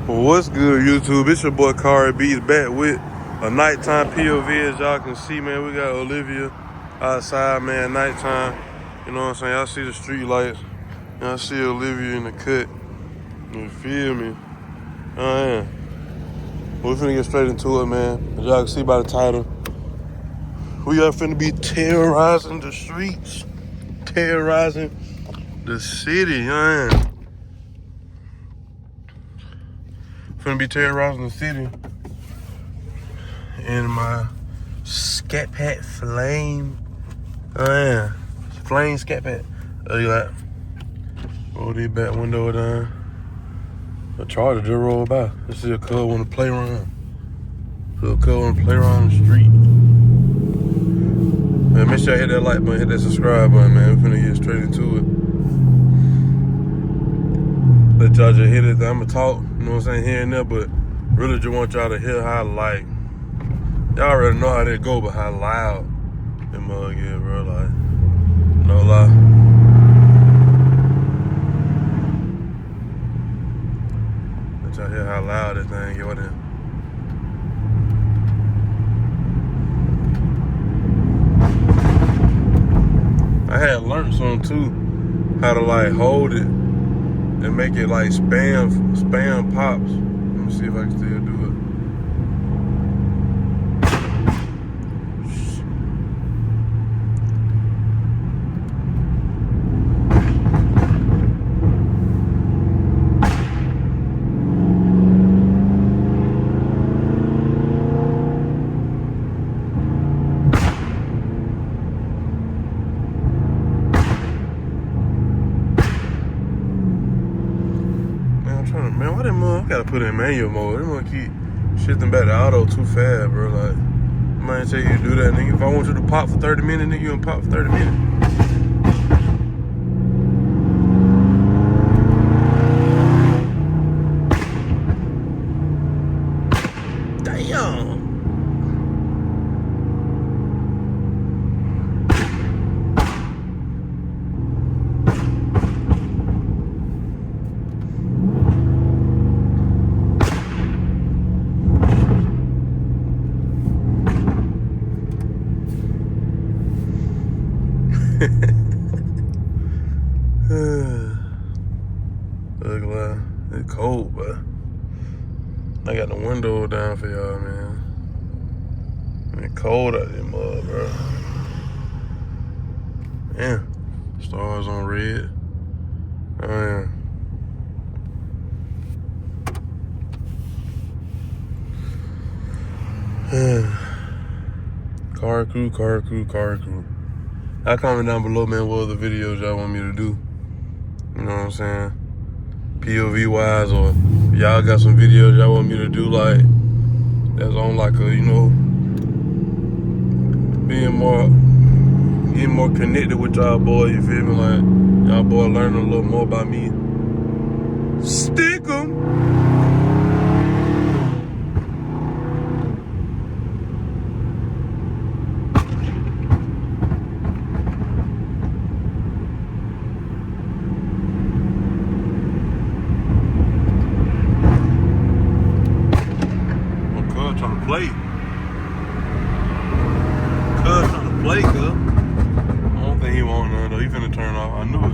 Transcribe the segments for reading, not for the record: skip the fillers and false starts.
Well, what's good, YouTube? It's your boy Cari B's back with a nighttime POV. As y'all can see, man, we got Olivia outside, man, nighttime. You know what I'm saying? Y'all see the street lights. Y'all see Olivia in the cut. You feel me? Yeah. We're finna get straight into it, man. As y'all can see by the title, we are finna be terrorizing the streets, terrorizing the city, man. Finna be terrorizing the city in my Scatpack flame. Flame Scatpack. Look at that. Roll the back window down. A charger just rolled by. This is a cub wanna play around. So a cub wanna play around the street. Man, make sure you hit that like button, hit that subscribe button, man. We're finna get straight into it. Let y'all just hit it. I'ma talk, you know what I'm saying, here and there, but really just want y'all to hear how, like, y'all already know how that go, but how loud that mug is, bro. Like, no lie. Let y'all hear how loud this thing get. What in? I had learned something too, how to like hold it and make it like spam pops. Let me see if I can still do it. Man, why that mug? I gotta put it in manual mode. That mug keep shifting back to auto too fast, bro. Like, I might tell you to do that, nigga. If I want you to pop for 30 minutes, nigga, you gonna pop for 30 minutes. Damn. Look like it's cold, but I got the window down for y'all, man. It's cold out there, mud, bro. Yeah, stars on red. Oh yeah. Car crew. Y'all comment down below, man, what other videos y'all want me to do. You know what I'm saying? POV wise, or y'all got some videos y'all want me to do, like, that's on like a, you know, getting more connected with y'all boy, you feel me? Like, y'all boy learning a little more about me. Stick 'em. Trying to play. Cuz trying to play, cuz. I don't think he want none though. He finna turn off. I knew it.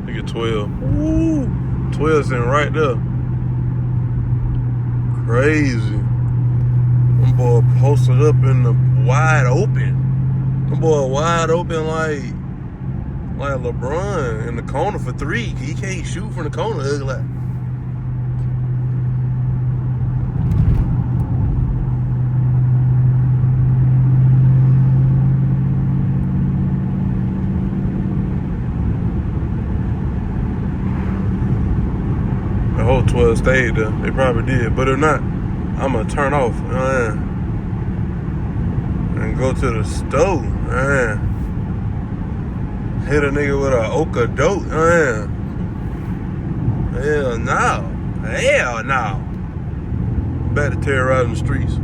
Look at 12. Woo! 12 sitting right there. Crazy. Them boy posted up in the wide open. Them boy wide open like LeBron in the corner for three. He can't shoot from the corner. Like, the whole 12 stayed there. They probably did. But if not, I'm going to turn off and go to the stove. Hit a nigga with a oka dope. Hell no. Back to terrorizing the streets.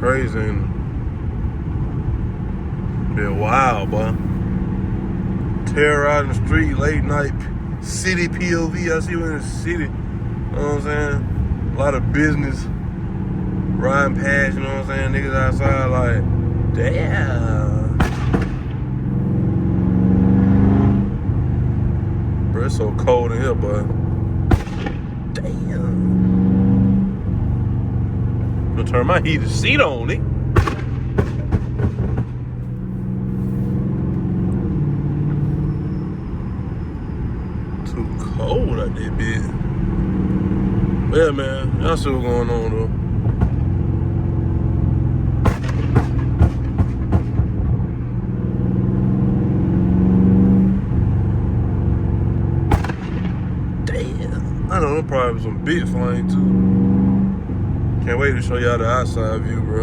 crazy, ain't it? Been wild, boy. Terrorizing the street, late night, city POV. I see you in the city. You know what I'm saying? A lot of business. Riding past, you know what I'm saying? Niggas outside like, damn. Bro, it's so cold in here, boy. Damn. I'm gonna turn my heated seat on, nigga. Too cold out there, bitch. Yeah, man. Y'all see what's going on, though. I know them probably some big flame too. Can't wait to show y'all the outside view, bro.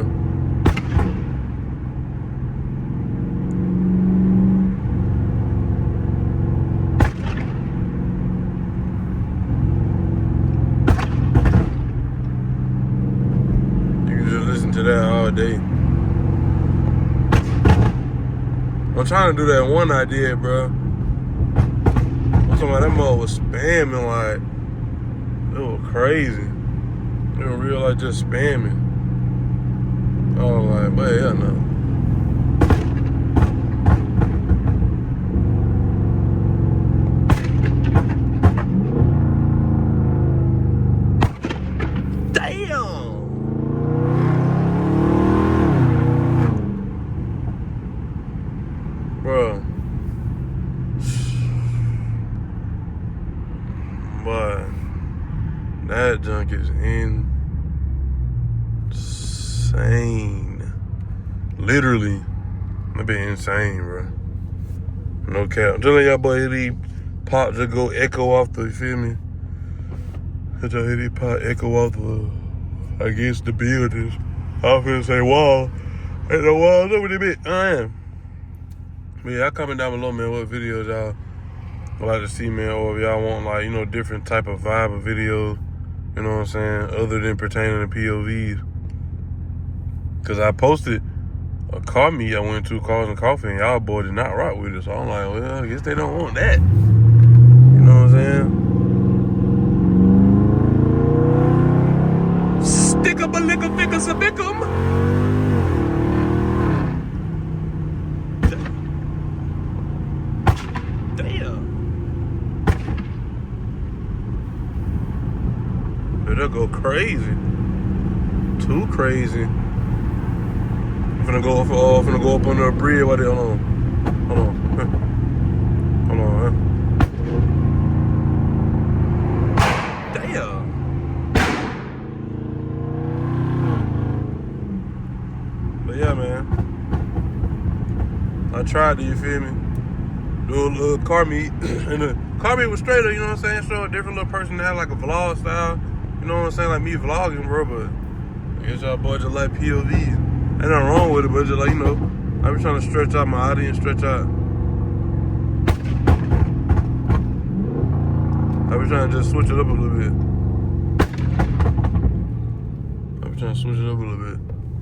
You can just listen to that all day. I'm trying to do that one I did, bro. I'm talking about that mother was spamming like. It was crazy. It was real like just spamming. I was like, but hell no. Damn! Bro. But that junk is insane. Literally. That be insane, bro. No cap. Just let y'all boy hit these pop just go echo off the, you feel me? Just hit these pop echo off the, I guess, the buildings. I was finna say wall. Ain't no walls over there, bitch. I am. But yeah, y'all comment down below, man, what videos y'all like to see, man, or if y'all want, like, you know, different type of vibe of videos. You know what I'm saying? Other than pertaining to POVs. Because I posted a car meet I went to, Cars and Coffee, and y'all boy did not rock with it. So I'm like, well, I guess they don't want that. You know what I'm saying? Stick up a lick a fick a sabickum. Damn. They'll go crazy. Too crazy. I'm finna go up under a bridge. Hold on. Damn. But yeah, man. I tried to, you feel me? Do a little car meet. And the car meet was straight up, you know what I'm saying? Show a different little person that had like a vlog style. You know what I'm saying? Like me vlogging, bro, but I guess y'all boys just like POVs. Ain't nothing wrong with it, but just like, you know, I be trying to stretch out my audience, stretch out. I be trying to just switch it up a little bit.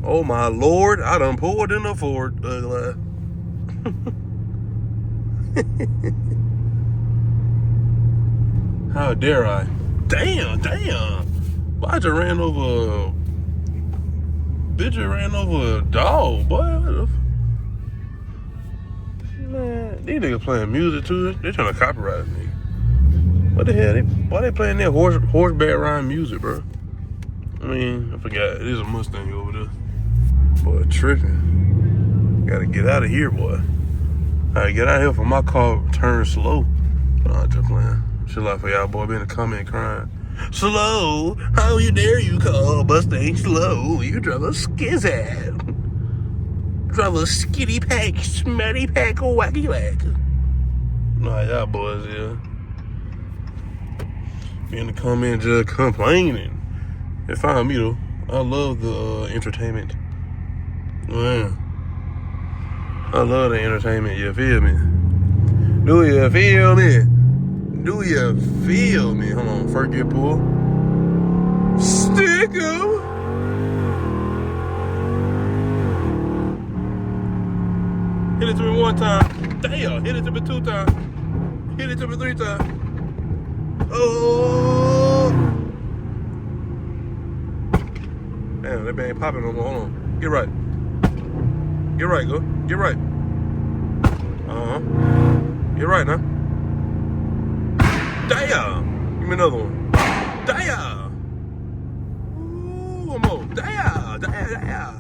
Oh my Lord, I done pulled in a Ford. How dare I? Damn. But I just ran over a dog, boy. Man, these niggas playing music too. They trying to copyright me. What the hell? Why they playing that horseback riding music, bro? I mean, I forgot. It is a Mustang over there. Boy, tripping. Gotta get out of here, boy. Alright, get out of here for my car turn slow. Nah, just playing. Shit like for y'all, boy. Be in the comment crying. Slow? How you dare you call Mustang slow? You drive a skizzad. Drive a skitty pack, smatty pack, or wacky whack. Nah, y'all boys, yeah. Be in the comment just complaining. It found me though. I love the entertainment. Man. I love the entertainment, you feel me? Do you feel me? Do you feel me? Hold on, first gear pull. Stick 'em. Hit it to me 1 time. Damn, hit it to me 2 times. Hit it to me 3 times. Oh! Damn, that bang ain't popping no more. Hold on. Get right. Get right, go. Get right. Uh-huh. Get right now. Damn! Give me another one. Damn! Ooh, one more. Damn! Damn!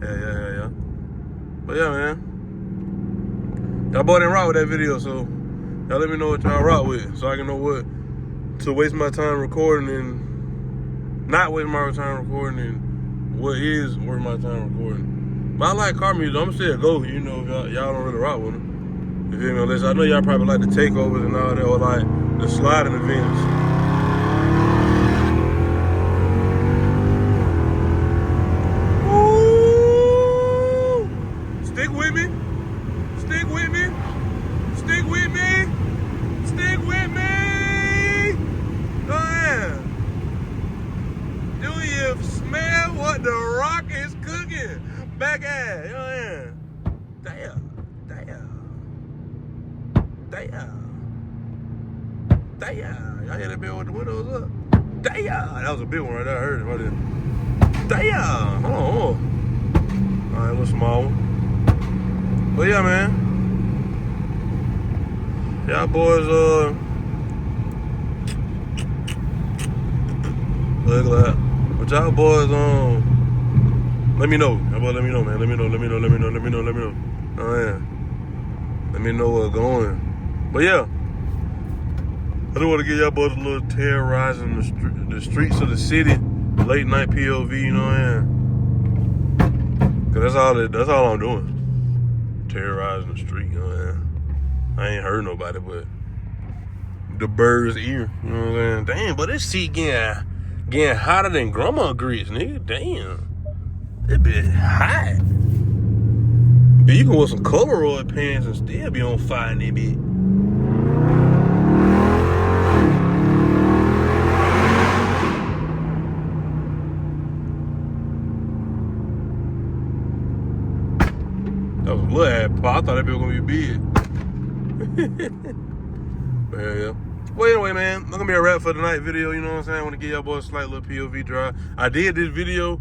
Yeah. But yeah, man. Y'all boy didn't rock with that video, so y'all let me know what y'all rock with, so I can know what to waste my time recording and not waste my time recording and what is worth my time recording. But I like car music. I'm still go, you know, if y'all don't really rock with them. You feel me? Unless I know y'all probably like the takeovers and all that, or like the sliding events. Ooh! Stick with me. Stick with me. Stick with me. Stick with me. Oh yeah. Do you smell what the rock is cooking? Back at, oh yeah. Damn. Y'all hear that bill with the windows up? Damn. That was a big one right there. I heard it right there. Damn. Hold on. All right, a little small one. But yeah, man. Y'all boys, look at that. But y'all boys, let me know. How about let me know, man? Let me know. Oh yeah. Let me know what's going. But yeah, I do want to give y'all boys a little terrorizing the streets of the city, late night POV. You know what I mean? Cause that's all I'm doing. Terrorizing the street. You know what I mean? I ain't hurt nobody, but the bird's ear. You know what I'm saying? Damn, but this seat getting hotter than grandma grits, nigga. Damn, it be hot. But you can wear some corduroy pants and still be on fire in that bitch. That was a little ass pop. I thought that bitch was gonna be big. But yeah. Well, anyway, man, that's gonna be a wrap for tonight video. You know what I'm saying? I want to give y'all boys a slight little POV drive. I did this video,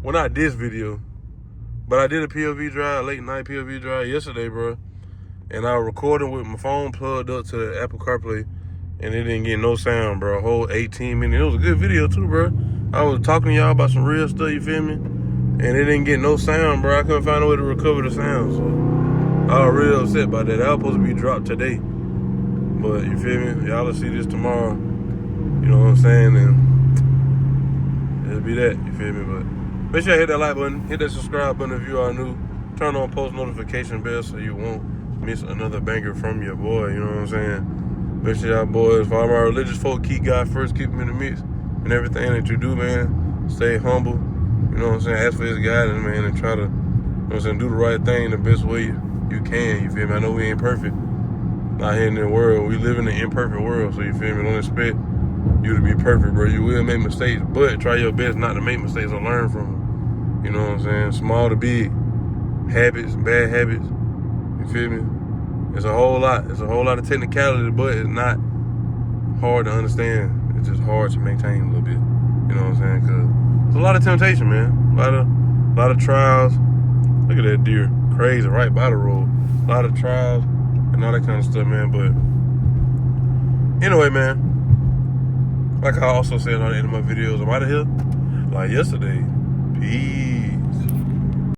well, not this video, but I did a POV drive, late night POV drive yesterday, bro. And I was recording with my phone plugged up to the Apple CarPlay, and it didn't get no sound, bro. A whole 18 minutes. It was a good video too, bro. I was talking to y'all about some real stuff, you feel me? And it didn't get no sound, bro. I couldn't find a way to recover the sound, so I was real upset about that. That was supposed to be dropped today. But you feel me? Y'all will see this tomorrow. You know what I'm saying? And it'll be that. You feel me? But make sure you hit that like button, hit that subscribe button if you are new. Turn on post notification bell so you won't miss another banger from your boy. You know what I'm saying? Make sure y'all boys, for all my religious folk, keep God first, keep him in the mix, and everything that you do, man. Stay humble. You know what I'm saying? Ask for his guidance, man, and try to, you know what I'm saying, do the right thing the best way you can. You feel me? I know we ain't perfect. Out here in the world, we live in an imperfect world, so you feel me? Don't expect you to be perfect, bro. You will make mistakes, but try your best not to make mistakes or learn from them. You know what I'm saying? Small to big habits, bad habits. You feel me? It's a whole lot. It's a whole lot of technicality, but it's not hard to understand. It's just hard to maintain a little bit. You know what I'm saying? Cause it's a lot of temptation, man. A lot of trials. Look at that deer, crazy, right by the road. A lot of trials and all that kind of stuff, man. But anyway, man, like I also said on the end of my videos, I'm out of here like yesterday. Peace.